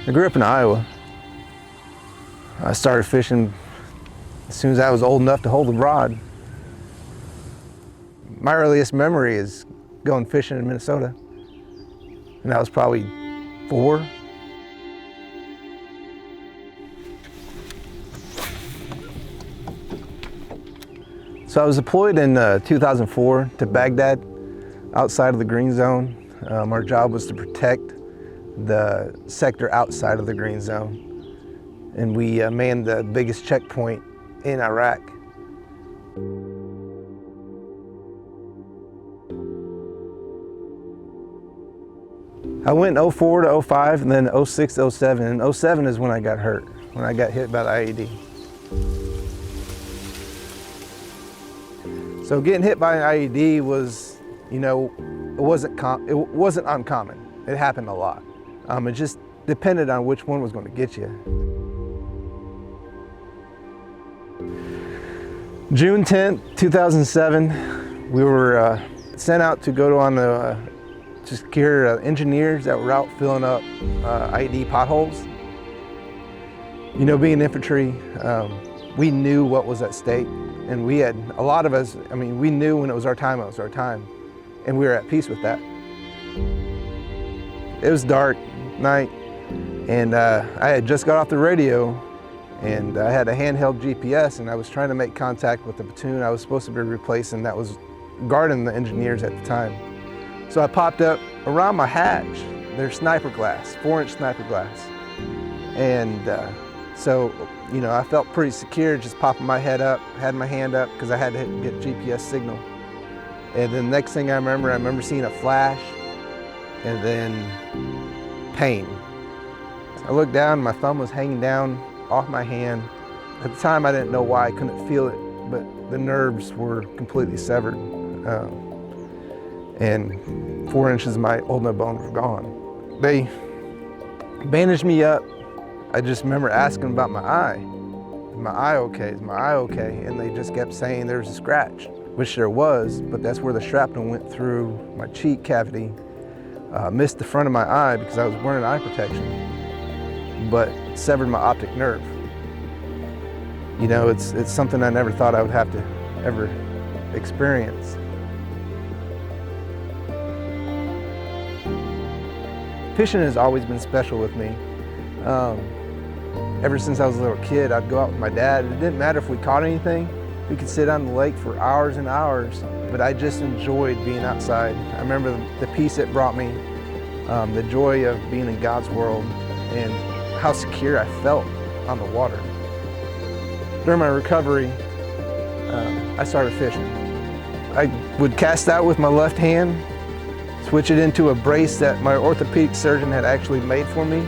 I grew up in Iowa. I started fishing as soon as I was old enough to hold a rod. My earliest memory is going fishing in Minnesota, and I was probably 4. So I was deployed in 2004 to Baghdad, outside of the green zone. Our job was to protect the sector outside of the green zone, and we manned the biggest checkpoint in Iraq. I went 04 to 05 and then 06 to 07, and 07 is when I got hurt, when I got hit by the IED. So getting hit by an IED was, you know, it wasn't uncommon. It happened a lot. It just depended on which one was going to get you. June 10th, 2007, we were sent out to go on the to secure engineers that were out filling up IED potholes. You know, being infantry, we knew what was at stake, and we had, a lot of us, I mean, we knew when it was our time, it was our time, and we were at peace with that. It was dark night, and I had just got off the radio, and I had a handheld GPS, and I was trying to make contact with the platoon I was supposed to be replacing that was guarding the engineers at the time. So I popped up around my hatch, there's sniper glass, 4-inch sniper glass. And so, you know, I felt pretty secure just popping my head up, had my hand up because I had to get GPS signal. And then the next thing I remember seeing a flash and then pain. I looked down, my thumb was hanging down off my hand. At the time I didn't know why, I couldn't feel it, but the nerves were completely severed. And 4 inches of my ulnar bone were gone. They bandaged me up. I just remember asking about my eye. Is my eye okay? Is my eye okay? And they just kept saying there's a scratch, which there was, but that's where the shrapnel went through my cheek cavity, missed the front of my eye because I was wearing eye protection, but severed my optic nerve. You know, it's something I never thought I would have to ever experience. Fishing has always been special with me. Ever since I was a little kid, I'd go out with my dad. It didn't matter if we caught anything. We could sit on the lake for hours and hours, but I just enjoyed being outside. I remember the peace it brought me, the joy of being in God's world, and how secure I felt on the water. During my recovery, I started fishing. I would cast out with my left hand, switch it into a brace that my orthopedic surgeon had actually made for me,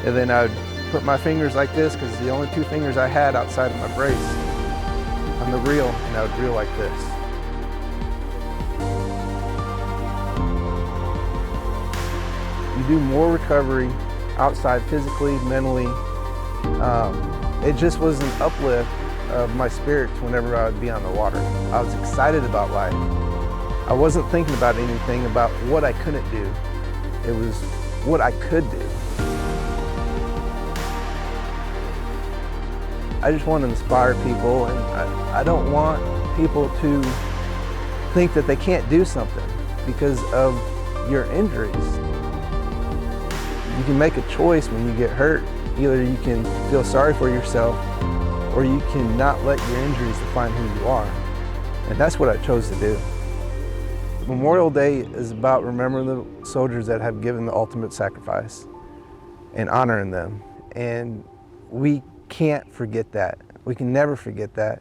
and then I would put my fingers like this because it's the only 2 fingers I had outside of my brace on the reel, and I would reel like this. You do more recovery outside physically, mentally. It just was an uplift of my spirits whenever I would be on the water. I was excited about life. I wasn't thinking about anything about what I couldn't do. It was what I could do. I just want to inspire people, and I don't want people to think that they can't do something because of your injuries. You can make a choice when you get hurt. Either you can feel sorry for yourself, or you can not let your injuries define who you are. And that's what I chose to do. Memorial Day is about remembering the soldiers that have given the ultimate sacrifice and honoring them. And we can't forget that. We can never forget that.